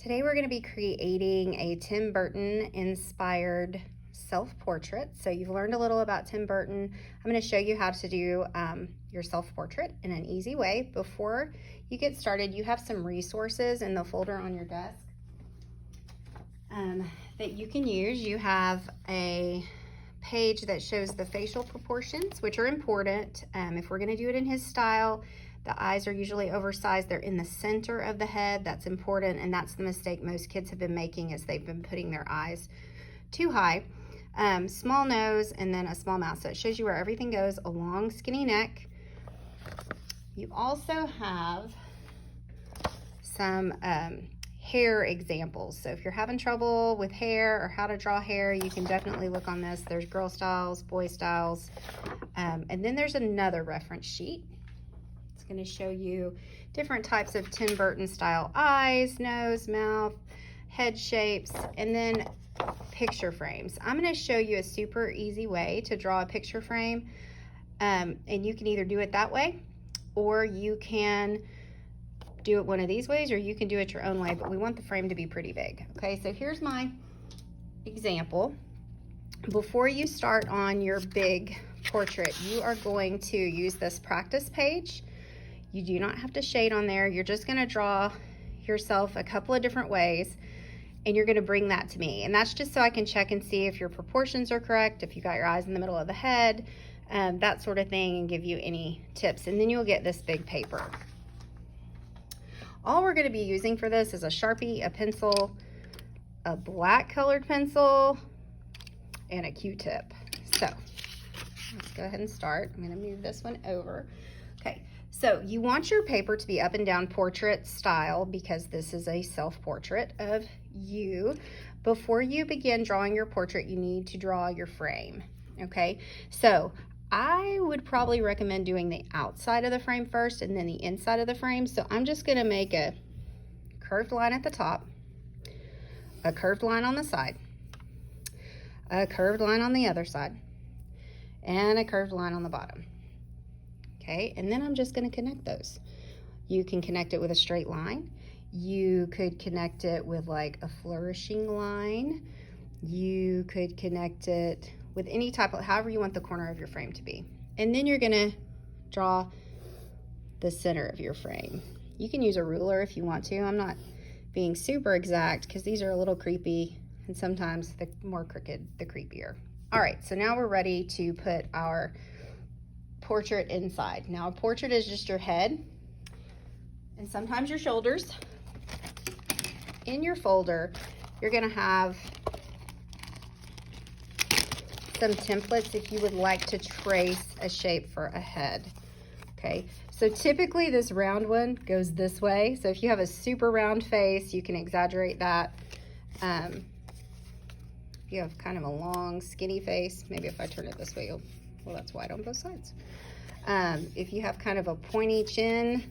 Today we're going to be creating a Tim Burton inspired self-portrait. So you've learned a little about Tim Burton. I'm going to show you how to do your self-portrait in an easy way. Before you get started, you have some resources in the folder on your desk that you can use. You have a page that shows the facial proportions, which are important. If we're going to do it in his style, the eyes are usually oversized. They're in the center of the head. That's important, and that's the mistake most kids have been making, is they've been putting their eyes too high. Small nose and then a small mouth. So it shows you where everything goes. A long skinny neck. You also have some hair examples. So if you're having trouble with hair or how to draw hair, you can definitely look on this. There's girl styles, boy styles, and then there's another reference sheet. It's going to show you different types of Tim Burton style eyes, nose, mouth, head shapes, and then picture frames. I'm going to show you a super easy way to draw a picture frame, and you can either do it that way, or you can do it one of these ways, or you can do it your own way, but we want the frame to be pretty big. Okay, so here's my example. Before you start on your big portrait, you are going to use this practice page. You do not have to shade on there. You're just going to draw yourself a couple of different ways, and you're going to bring that to me. And that's just so I can check and see if your proportions are correct, if you got your eyes in the middle of the head, that sort of thing, and give you any tips. And then you'll get this big paper. All we're going to be using for this is a Sharpie, a pencil, a black colored pencil, and a Q-tip. So let's go ahead and start. I'm going to move this one over. Okay, so you want your paper to be up and down portrait style, because this is a self-portrait of you. Before you begin drawing your portrait, you need to draw your frame. Okay, so I would probably recommend doing the outside of the frame first and then the inside of the frame. So I'm just going to make a curved line at the top, a curved line on the side, a curved line on the other side, and a curved line on the bottom. Okay, and then I'm just going to connect those. You can connect it with a straight line. You could connect it with like a flourishing line. You could connect it with any type of, however you want the corner of your frame to be. And then you're going to draw the center of your frame. You can use a ruler if you want to. I'm not being super exact because these are a little creepy, and sometimes the more crooked, the creepier. All right, so now we're ready to put our portrait inside. Now a portrait is just your head and sometimes your shoulders. In your folder, you're going to have some templates if you would like to trace a shape for a head. Okay, so typically this round one goes this way. So if you have a super round face, you can exaggerate that. If you have kind of a long skinny face, maybe if I turn it this way, well, that's wide on both sides. If you have kind of a pointy chin,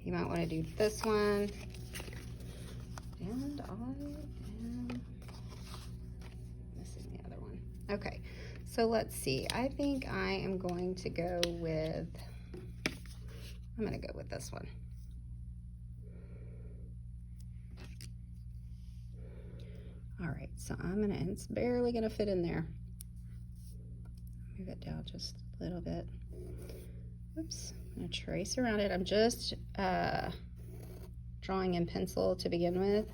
you might want to do this one. And I am missing the other one. Okay, so let's see. I think I am going to go with, I'm going to go with this one. All right, so it's barely going to fit in there. Move it down just a little bit. Oops, I'm going to trace around it. I'm just drawing in pencil to begin with.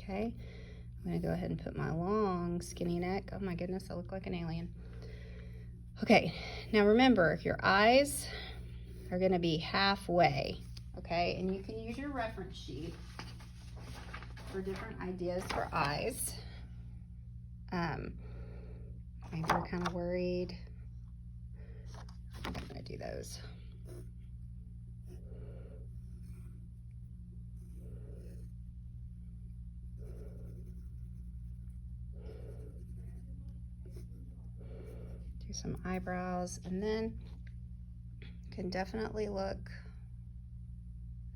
Okay, I'm going to go ahead and put my long skinny neck. Oh my goodness, I look like an alien. Okay, now remember, your eyes are going to be halfway. Okay, and you can use your reference sheet for different ideas for eyes. Maybe you're kind of worried. I'm going to do those. Do some eyebrows, and then you can definitely look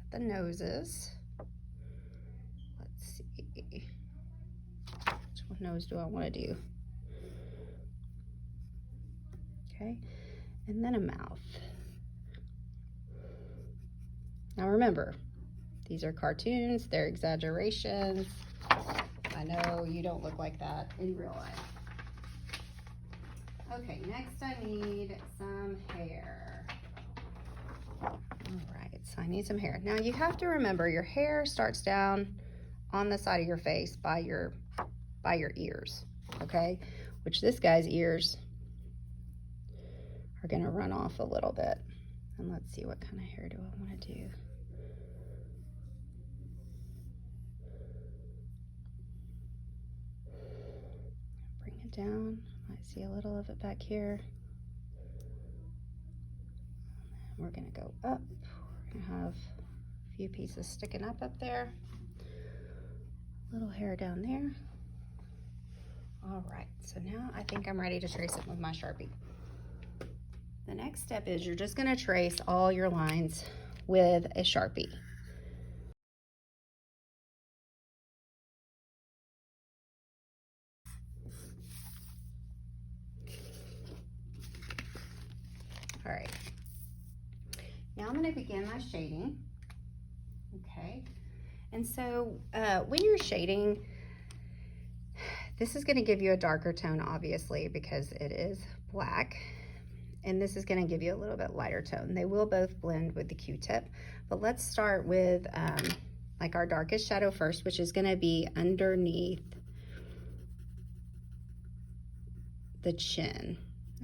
at the noses. Let's see. Which one nose do I want to do? Okay, and then a mouth. Now remember, These are cartoons, they're exaggerations. I know you don't look like that in real life. Okay, next I need some hair. All right, so I need some hair. Now you have to remember your hair starts down on the side of your face by your ears, okay? Which this guy's ears are gonna run off a little bit. And let's see, what kind of hair do I wanna do? Bring it down. I see a little of it back here. We're gonna go up. We're gonna have a few pieces sticking up there. Little hair down there. All right, so now I think I'm ready to trace it with my Sharpie. The next step is you're just gonna trace all your lines with a Sharpie. All right, now I'm gonna begin my shading, okay? And so when you're shading, this is gonna give you a darker tone, obviously, because it is black. And this is gonna give you a little bit lighter tone. They will both blend with the Q-tip, but let's start with like our darkest shadow first, which is gonna be underneath the chin,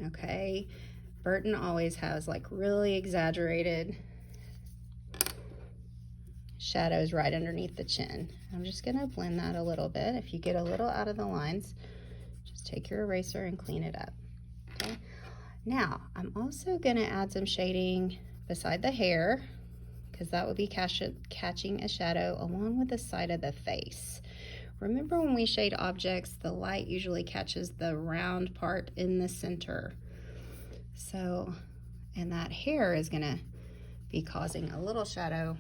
okay? Burton always has like really exaggerated shadows right underneath the chin. I'm just gonna blend that a little bit. If you get a little out of the lines, just take your eraser and clean it up, okay? Now, I'm also gonna add some shading beside the hair, because that would be catching a shadow along with the side of the face. Remember, when we shade objects, the light usually catches the round part in the center. So, and that hair is gonna be causing a little shadow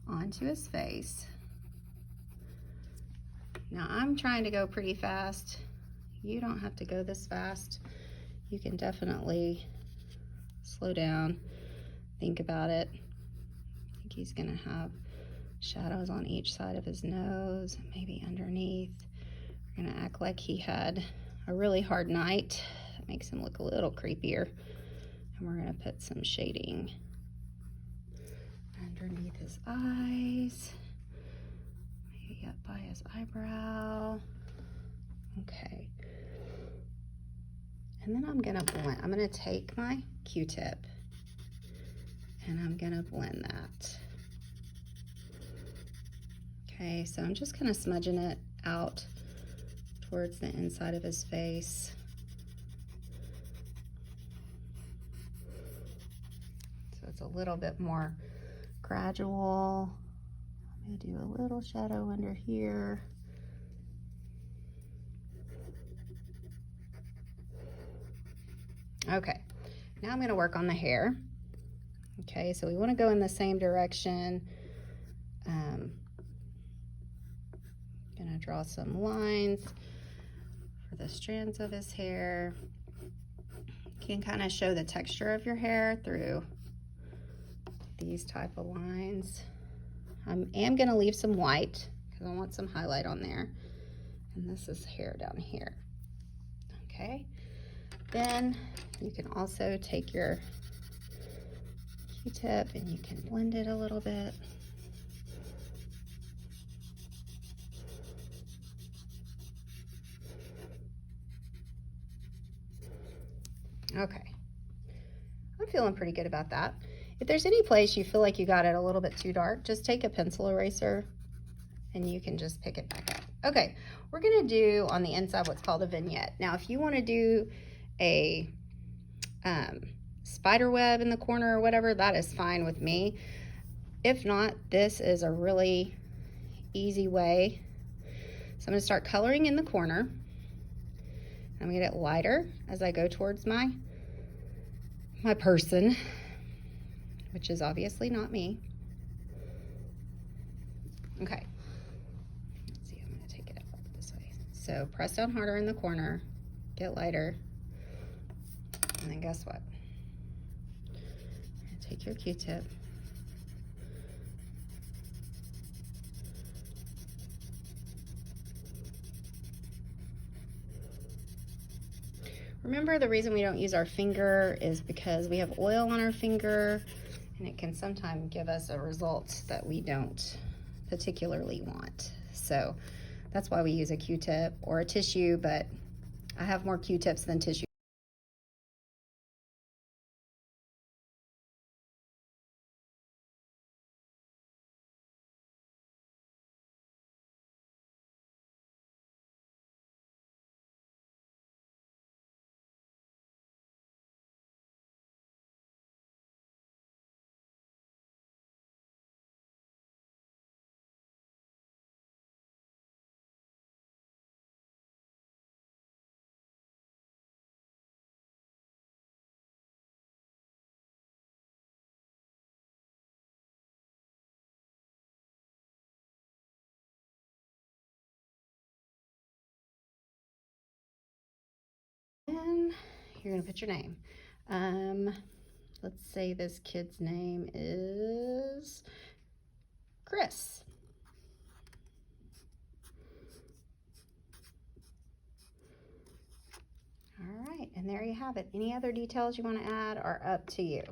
onto his face. Now, I'm trying to go pretty fast. You don't have to go this fast. You can definitely slow down, think about it. I think he's gonna have shadows on each side of his nose, maybe underneath. We're gonna act like he had a really hard night. That makes him look a little creepier. And we're gonna put some shading underneath his eyes, maybe up by his eyebrow. Okay. And then I'm gonna blend. I'm gonna take my Q-tip and I'm gonna blend that. Okay, so I'm just kind of smudging it out towards the inside of his face. So it's a little bit more gradual. I'm gonna do a little shadow under here. Okay, now I'm gonna work on the hair. Okay, so we wanna go in the same direction. Gonna draw some lines for the strands of his hair. You can kind of show the texture of your hair through these type of lines. I am gonna leave some white because I want some highlight on there. And this is hair down here, okay? Then you can also take your Q-tip and you can blend it a little bit. Okay, I'm feeling pretty good about that. If there's any place you feel like you got it a little bit too dark, just take a pencil eraser and you can just pick it back up. Okay, we're gonna do on the inside what's called a vignette. Now, if you wanna do a spider web in the corner or whatever, that is fine with me. If not, this is a really easy way. So I'm gonna start coloring in the corner. I'm gonna get lighter as I go towards my person, which is obviously not me. Okay, let's see, I'm gonna take it up this way. So press down harder in the corner, get lighter, and then guess what? Take your Q-tip Remember, the reason we don't use our finger is because we have oil on our finger, and it can sometimes give us a result that we don't particularly want. So that's why we use a Q-tip or a tissue, but I have more Q-tips than tissue. And you're gonna put your name. Let's say this kid's name is Chris. All right, and there you have it. Any other details you want to add are up to you.